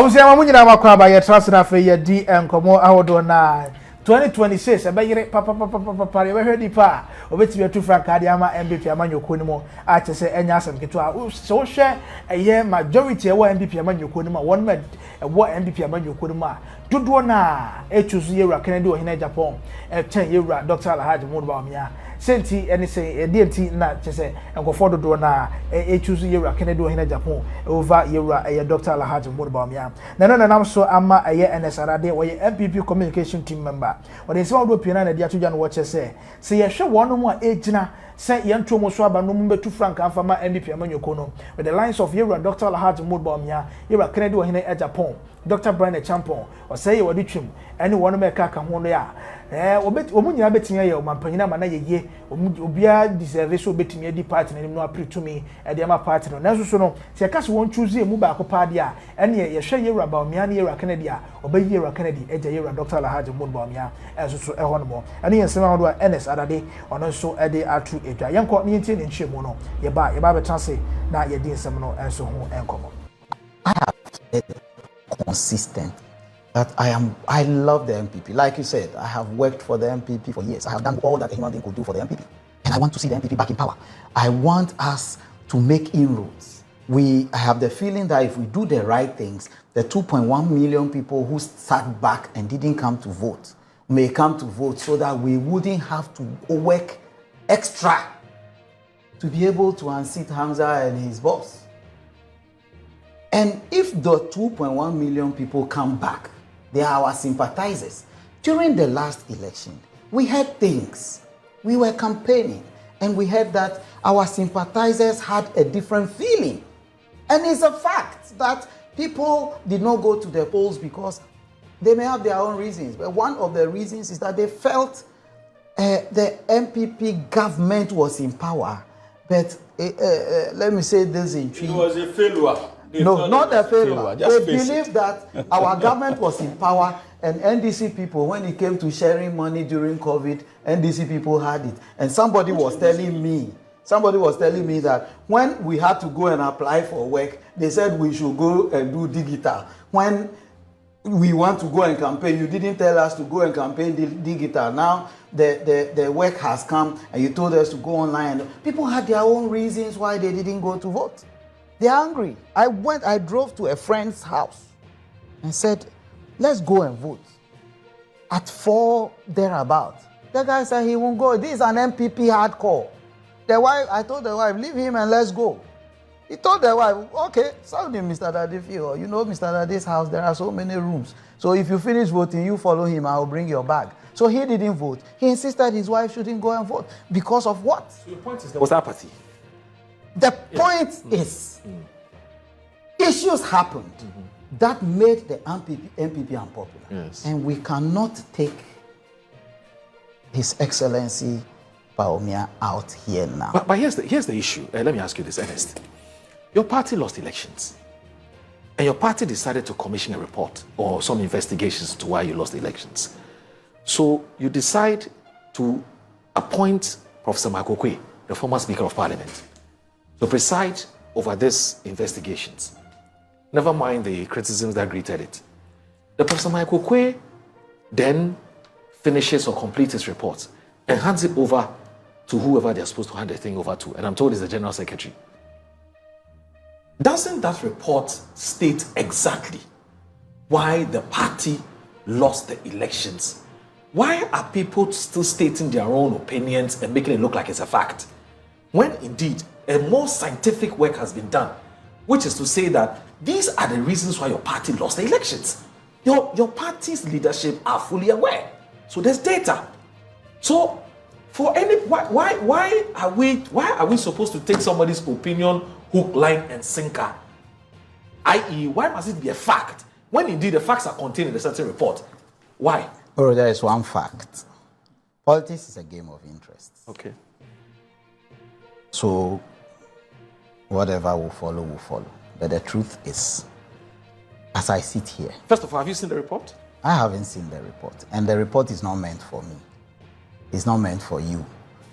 was saying, I'm going to buy a trust enough for your D and come out on 2026. I buy papa, you heard the pa. Over to your 2 franc Adiama MVP Amanyo Kunimo. I just say, and Yasan Kitua. So share a year majority of MVP Amanyo Kunima, 1 man, and what MVP Amanyo Kunima. Dudwana, choose Yera Kennedy Agyapong, 10 year Dr. Bawumia. Senti anything a DNT not just say and go for the door na choose Yera Kennedy Agyapong over Yera a Dr. Bawumia. Nana so ama a year NSRD or MPP communication team member. Or in some of the piano the Atujan watches say a show one more age na say young Tomo Swaba no number 2 franc and Fama MPP Amanyo Kono with the lines of Yera Dr. Bawumia, Yera Kennedy Agyapong, Dr. Bryan Acheampong, or say you are ditching anyone make a camonia. Omunya betimia ye omampanyina mana ye obia deserve so betimia di party na no apre to me e de ma party no nanso so no se ka so won choose mu ba ko party a ene ye hwe Yera Bawumia na Yera Kennedy a obayi Yera Kennedy eja Yera Dr. Bawumia enso so e ho no mo ene ye nsema ho do NS adade ono so e de atu edwa yenko ne ntie ne nhwemu no ye ba be chance na ye di nsem no enso ho enkomo. I have said consistent that I love the MPP. Like you said, I have worked for the MPP for years. I have done all that a human being could do for the MPP. And I want to see the MPP back in power. I want us to make inroads. I have the feeling that if we do the right things, the 2.1 million people who sat back and didn't come to vote may come to vote so that we wouldn't have to work extra to be able to unseat Hamza and his boss. And if the 2.1 million people come back, they are our sympathizers. During the last election, we heard things. We were campaigning, and we heard that our sympathizers had a different feeling. And it's a fact that people did not go to the polls because they may have their own reasons. But one of the reasons is that they felt the MPP government was in power. But let me say this in truth. It was a failure. No, not a failure. They believe that our government was in power, and NDC people, when it came to sharing money during COVID, NDC people had it. And somebody was telling me that when we had to go and apply for work, they said we should go and do digital. When we want to go and campaign, you didn't tell us to go and campaign digital. Now the work has come, and you told us to go online. People had their own reasons why they didn't go to vote. They're angry. I drove to a friend's house and said, let's go and vote. At 4 thereabout. The guy said he won't go. This is an MPP hardcore. I told the wife, leave him and let's go. He told the wife, okay, sound him, Mr. Dadifio. You know, Mr. Dadi's house, there are so many rooms. So if you finish voting, you follow him, I'll bring your bag. So he didn't vote. He insisted his wife shouldn't go and vote. Because of what? So the point is there was apathy. The point is, issues happened that made the MPP unpopular. Yes. And we cannot take His Excellency Bawumia out here now. But here's the issue. Let me ask you this, Ernest. Your party lost elections. And your party decided to commission a report or some investigations to why you lost the elections. So you decide to appoint Professor Kofi, the former Speaker of Parliament, to preside over these investigations. Never mind the criticisms that greeted it. The Professor Kofi then finishes or completes his report and hands it over to whoever they're supposed to hand the thing over to. And I'm told it's the General Secretary. Doesn't that report state exactly why the party lost the elections? Why are people still stating their own opinions and making it look like it's a fact? When indeed a more scientific work has been done, which is to say that these are the reasons why your party lost the elections. Your party's leadership are fully aware. So there's data. So for any why are we supposed to take somebody's opinion hook, line, and sinker? I.e., why must it be a fact when indeed the facts are contained in a certain report? Why? Oh, there is one fact. Politics is a game of interests. Okay. So whatever will follow. But the truth is, as I sit here. First of all, have you seen the report? I haven't seen the report. And the report is not meant for me. It's not meant for you.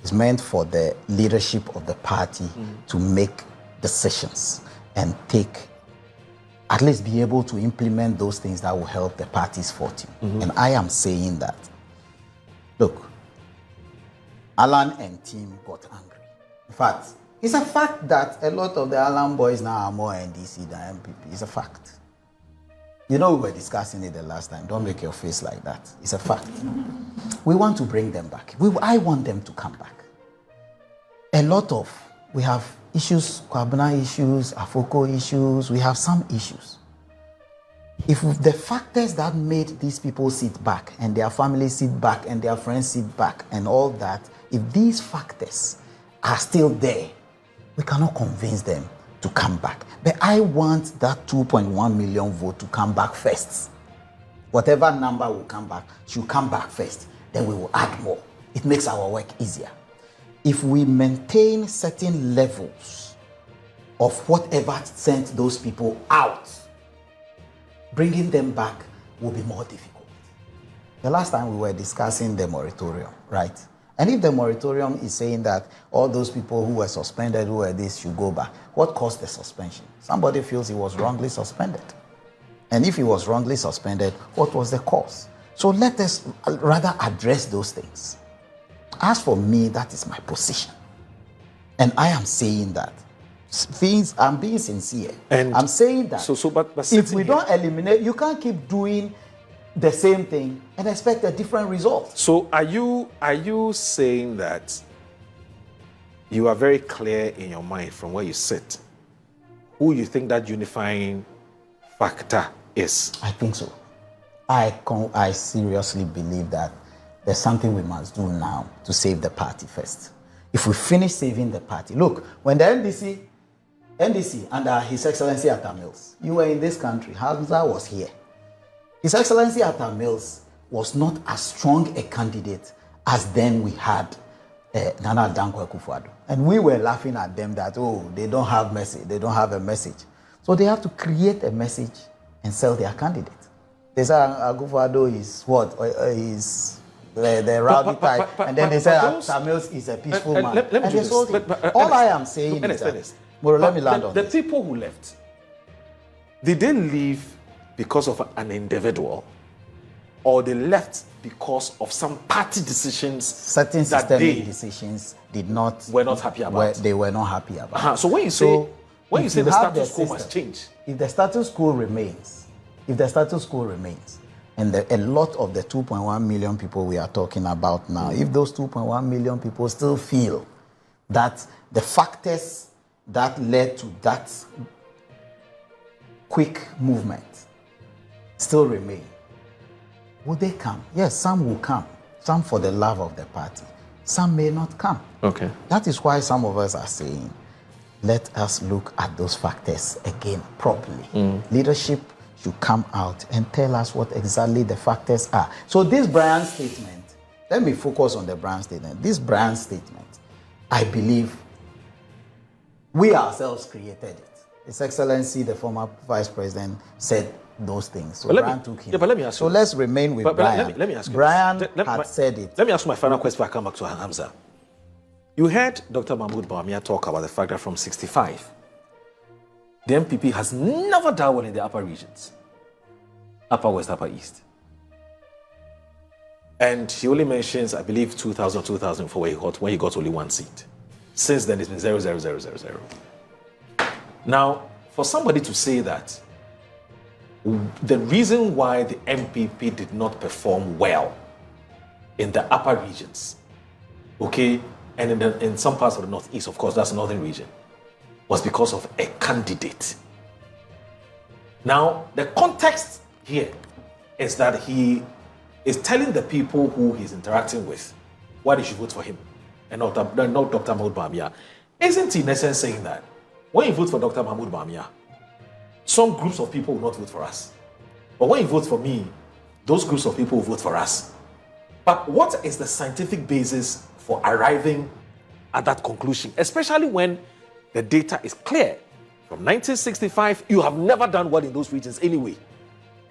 It's meant for the leadership of the party to make decisions and take at least be able to implement those things that will help the party's fortune. And I am saying that, look, Alan and team got angry. In fact, it's a fact that a lot of the Alan boys now are more NDC than MPP. It's a fact. You know, we were discussing it the last time. Don't make your face like that. It's a fact. We want to bring them back. I want them to come back. We have issues, Kwabena issues, Afoko issues, we have some issues. If the factors that made these people sit back and their families sit back and their friends sit back and all that, if these factors are still there, we cannot convince them to come back. But I want that 2.1 million vote to come back first. Whatever number will come back should come back first. Then we will add more. It makes our work easier. If we maintain certain levels of whatever sent those people out, bringing them back will be more difficult. The last time we were discussing the moratorium, right? And if the moratorium is saying that all those people who were suspended, who were this, should go back, what caused the suspension? Somebody feels he was wrongly suspended. And if he was wrongly suspended, what was the cause? So let us rather address those things. As for me, that is my position. And I am saying that. I'm being sincere. And I'm saying that but if we don't eliminate, you can't keep doing the same thing and expect a different result. So are you saying that you are very clear in your mind from where you sit who you think that unifying factor is? I think so. I seriously believe that there's something we must do now to save the party first. If we finish saving the party, look, when the NDC under His Excellency Atta Mills, you were in this country, Hamza was here. His Excellency Atta Mills was not as strong a candidate as then we had Nana Dankwa Akufo-Addo. And we were laughing at them that, oh, they don't have a message. So they have to create a message and sell their candidate. They say Akufo-Addo is what? Is the rowdy type. And then they say Atta Mills is a peaceful man. Let me do this. All I am saying is that, let me land on the people who left, did they leave because of an individual, or they left because of some party decisions? Certain systemic decisions were not happy about. They were not happy about. So when you say the status quo must change, if the status quo remains, and a lot of the 2.1 million people we are talking about now, if those 2.1 million people still feel that the factors that led to that quick movement still remain, will they come? Yes, some will come. Some for the love of the party. Some may not come. Okay. That is why some of us are saying, let us look at those factors again properly. Leadership should come out and tell us what exactly the factors are. So this Bryan statement, let me focus on the Bryan statement. This Bryan statement, I believe we ourselves created it. His Excellency, the former Vice President, said those things. So Bryan took him. Yeah, but let me ask you. So let's remain with Bryan. Let me ask you. Bryan had said it. Let me ask you my final question before I come back to Hamza. You heard Dr. Mahmoud Bawumia talk about the fact that from 65, the MPP has never done well in the upper regions. Upper West, Upper East. And he only mentions, I believe, 2000, 2004, when he got only one seat. Since then, it's been 0, 0, 0, 0, 0. Now, for somebody to say that the reason why the MPP did not perform well in the upper regions, okay, and in some parts of the northeast, of course, that's the northern region, was because of a candidate. Now, the context here is that he is telling the people who he's interacting with why they should vote for him and not Dr. Mahmoud Bawumia. Isn't he in essence saying that when you vote for Dr. Mahmoud Bawumia, some groups of people will not vote for us. But when you vote for me, those groups of people will vote for us. But what is the scientific basis for arriving at that conclusion, especially when the data is clear? From 1965, you have never done well in those regions anyway.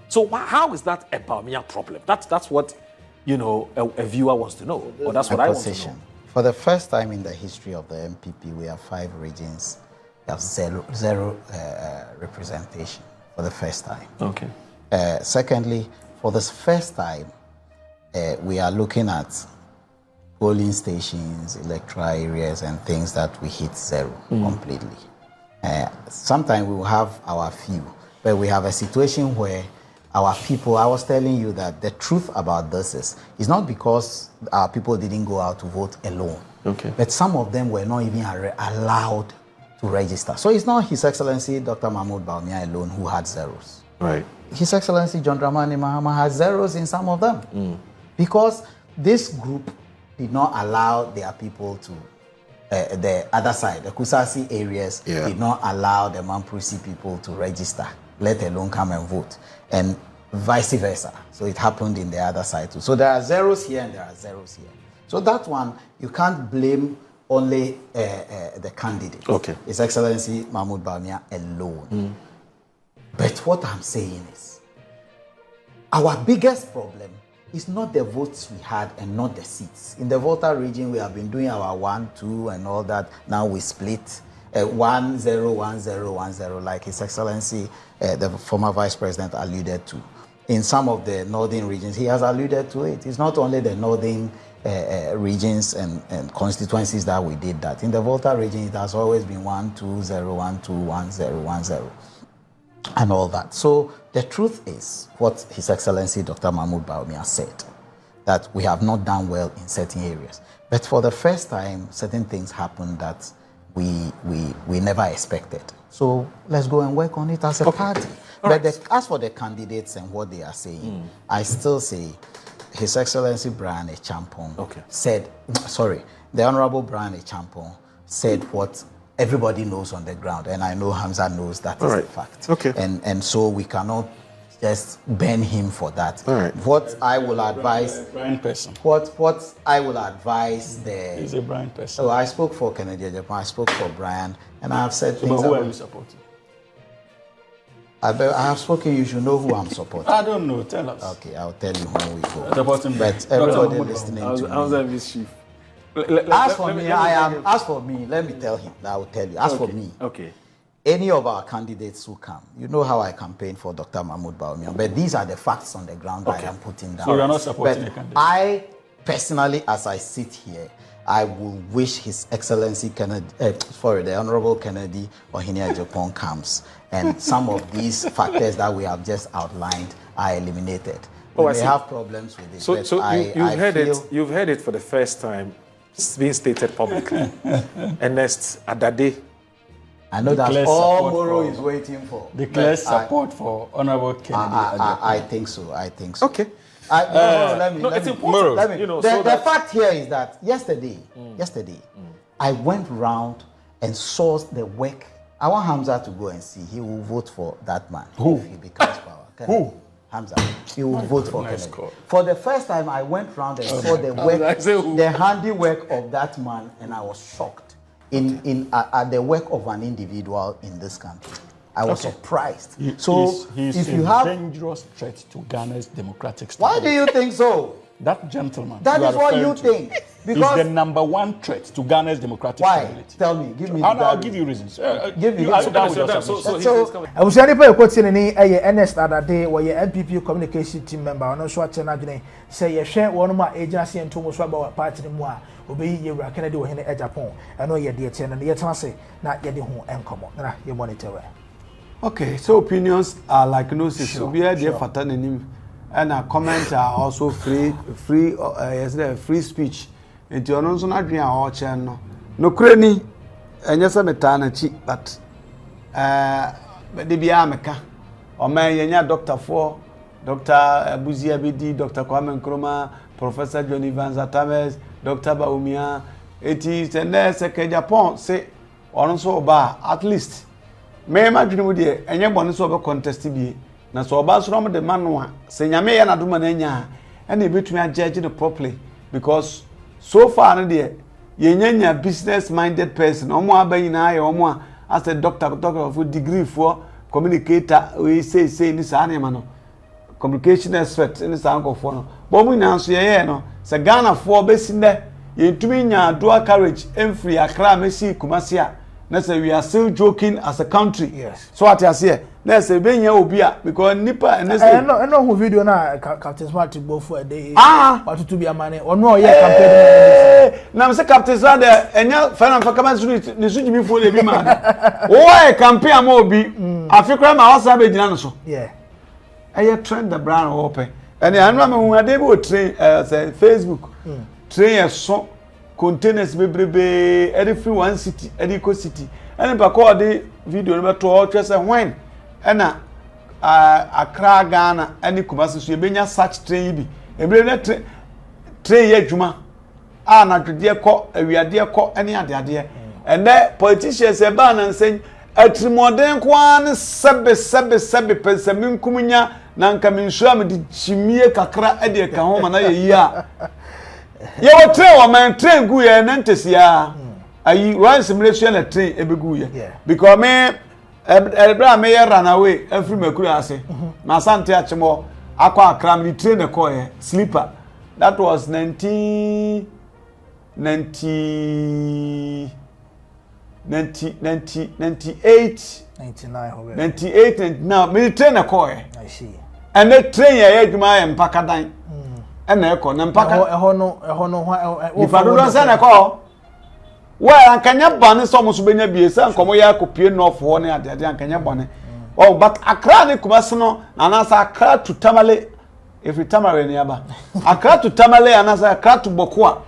So how is that a Bawumia problem? That's what, a viewer wants to know. Or that's what I want to know. For the first time in the history of the MPP, we have 5 regions. We have zero representation. for the first time. Okay. Secondly, for the first time, we are looking at polling stations, electoral areas, and things that we hit zero completely. Sometimes we will have our few, but we have a situation where our people, I was telling you that the truth about this is, it's not because our people didn't go out to vote alone, but some of them were not even allowed to register. So it's not His Excellency Dr. Mahmoud Bawumia alone who had zeros. Right. His Excellency John Dramani Mahama has zeros in some of them. Because this group did not allow their people to, the other side, the Kusasi areas, did not allow the Mamprusi people to register, let alone come and vote. And vice versa. So it happened in the other side too. So there are zeros here and there are zeros here. So that one, you can't blame only the candidate. His Excellency Mahmoud Bawumia alone. But what I'm saying is, our biggest problem is not the votes we had and not the seats. In the Volta region, we have been doing our 1, 2 and all that. Now we split 1, 0, 1, 0, 1, 0, like His Excellency, the former Vice President, alluded to. In some of the northern regions, he has alluded to it. It's not only the northern regions and constituencies that we did that. In the Volta region, it has always been 1, 2, 0, 1, 2, 1, 0, 1, 0. And all that. So the truth is what His Excellency Dr. Mahmoud Bawumia said, that we have not done well in certain areas. But for the first time, certain things happened that we never expected. So let's go and work on it as a party. But as for the candidates and what they are saying, I still say His Excellency Bryan Acheampong said, the Honorable Bryan Acheampong said what everybody knows on the ground, and I know Hamza knows that is the fact. And so we cannot just ban him for that. What I will advise, what I will advise he's a Bryan person. So I spoke for Kennedy Agyapong, I spoke for Bryan, and I have said things. But who are you supporting? I have spoken. You should know who I'm supporting. I don't know. Tell us. Okay, I'll tell you when we go. Supporting, but everybody listening to me. As for me, let me tell him. I will tell you. As for me, any of our candidates who come, you know how I campaign for Dr. Mahmoud Bawumia, but these are the facts on the ground I am putting down. So you are not supporting a candidate? I personally, as I sit here, I will wish His Excellency Kennedy, the Honorable Kennedy Agyapong comes, and some of these factors that we have just outlined are eliminated. We may have problems with it. So you've heard it for the first time. It's being stated publicly. Ernest Adade. I know that's all Moro is waiting for. Declare support for Honorable Kennedy. I think so. Okay. The fact here is that yesterday, I went round and saw the work. I want Hamza to go and see. He will vote for that man. Who? If he becomes power. Who? Hamza. He will vote for Kennedy. For the first time, I went round and saw the work, the handiwork of that man, and I was shocked at the work of an individual in this country. I was surprised. He's if you have dangerous threat to Ghana's democratic stability. Why do you think so? That gentleman. That is what you think. Because is the #1 threat to Ghana's democratic stability. Tell me. Give me. I'll give you reasons. Give me. I was saying, if you Ernest Adade, or your NPP communication team member, I'm not sure what you're say you share one of my agency and Thomas about party anymore. Obey you, Kennedy Agyapong. I know you're dear, and the say not yet the home and come on. You monitor. Okay, so opinions are like gnosis. So we are there for turning, and our comments are also free speech. Into your own dream or channel. No cranny, and yes, I'm a tana cheap, but the Biamaka or my Doctor 4, Dr. Buzia BD, Dr. Kwame Nkrumah, Professor John Evans Atames, Dr. Bawumia, it is and there's a Agyapong say, or so bar at least. May imagine with you, and your bonus over contest to be. Now, so about some of the man, say, Yame and Adumanenya, and they between a judging it properly because. So far, you're business-minded person. Omo as a doctor of degree for communicator. We say in this animal, communication expert in this uncle for. But we now say no. Say Ghana for basing there. You to me dual carriage. Free Accra, Messi, Kumasia. Let's say we are still joking as a country. Yes. So what I say, na say benya obi a because nipa and say no who video na Captain Smart go for a day what to be a man ono ye campaign na me say Captain Smart enya final for come so ni so jimi fo le bi man o campaign am obi afikra ma wasa be gina no so yeah aye trend the brand open and anu am hu ade be o train say Facebook train so containers bebrebe every free one city every co city and pa call the video no to all say when ena Accra Ghana any Kumasi so ebenya search train bi ebre na train ye adwuma na dwede ko awiade ko ene ade and there politicians e ba na nsen atrimoden ko an sebe pensamin kumunya na nka mensu am de chimie kakra ade ka ho na ye yi a ye wo train wo man train gu ye na ntesia ayi once mlesu na train ebegu ye because me Ebra me run away every Mercury ase. Na sante achimo akwa Accra me train the call sleeper. That was 98 now me train the call. I see. And the train ya adwuma ya mpaka dan. Na eko na mpaka eho no if I don't say na call. Well, ankanya bane so muso benya biesa nkomo ya kopie north ho ne ade ankanya bane. Oh, but Accra ne Kumasi no anasa Accra to Tamale if you Tamale ne aba. Accra to Tamale anasa Accra to Bokoa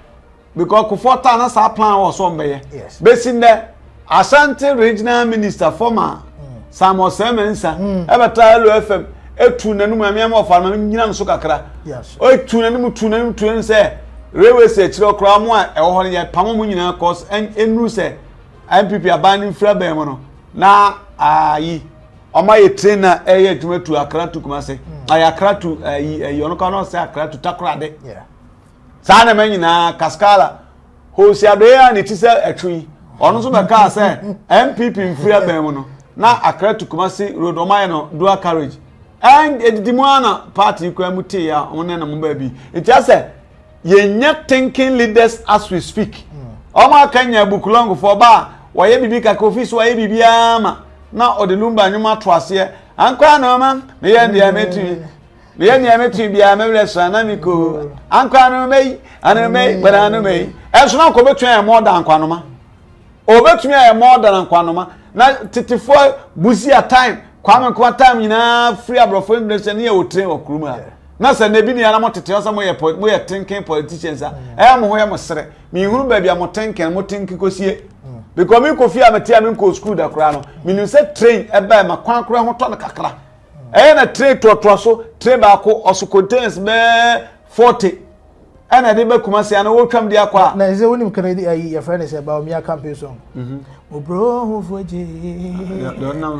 because Kofota anasa plan was so mbeye. Yes. Based in there Asante regional minister former Samuel Semensa ebeta Hello FM etu nanum amiama of arma nyina nso kakra. Yes. O etu nanum say railway say chiro kra mo a ewo ho ye pamo mu nyina cause enru say MPP abandon fra ba mo no na ayi oma ye trainer eye adwuma tu Accra to Kumasi Accra to ayi ono ka no say Accra to Takoradi yeah sa na man nyina Kaskala ho si adoya ne ti say atwi ono so be ka say MPP fra ba mo no na Accra to Kumasi road oma no dual carriage and edidimuana party kwa mutie ya one na mo ba bi it just say yenya thinking leaders as we speak. Oma kanya bukulongo for ba waye bibi ka Kofi so waye bibi ama na odelumba nyuma to ase ankwa na ma me ye ndia metu bia me wele so na miko ankwa no mei ana mei bana no mei eso na ko betu e more than ankwa no ma obetu e more than ankwa no ma na titifo busi a time kwa time nyina free abrofo ndese ne ye otre okuruma na se na bi ni ana motete osa mo ye thinking politicians mo ho ye mo sere mi huru ba bia mo thinking kosie because mi Kofi ametia mi ko school da kra no mi ni se train e ba ma kwan kra ho to na kakra na train to so train ba ko oso containers be 40 na de ba Kumasi ana wo twam de akwa na ze wonim Kennedy ayi your friend say Bawumia campaign song bro who foje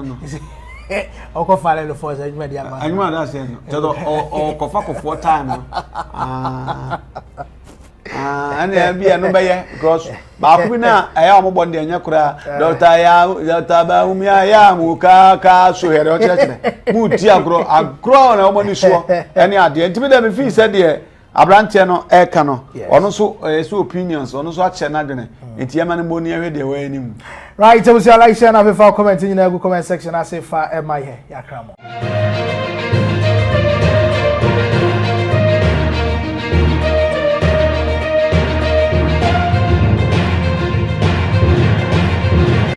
no Oko fare lo force anywhere dia man. Anywhere that say no. Todo o kofa ko for time. And be no be because ba ku bi na aya o mo bonde anya kura Dr. Bawumia ya mu ka so here o kire mu ti agro na o mo ni so any ade ntimi da me fi say de abrante no e ka no ono so so opinions ono so a che na dwene enti ema ne mo ni ehwe de wa anim. Right, so we like share na comment in the comment section. I say fa my here. Ya kramo.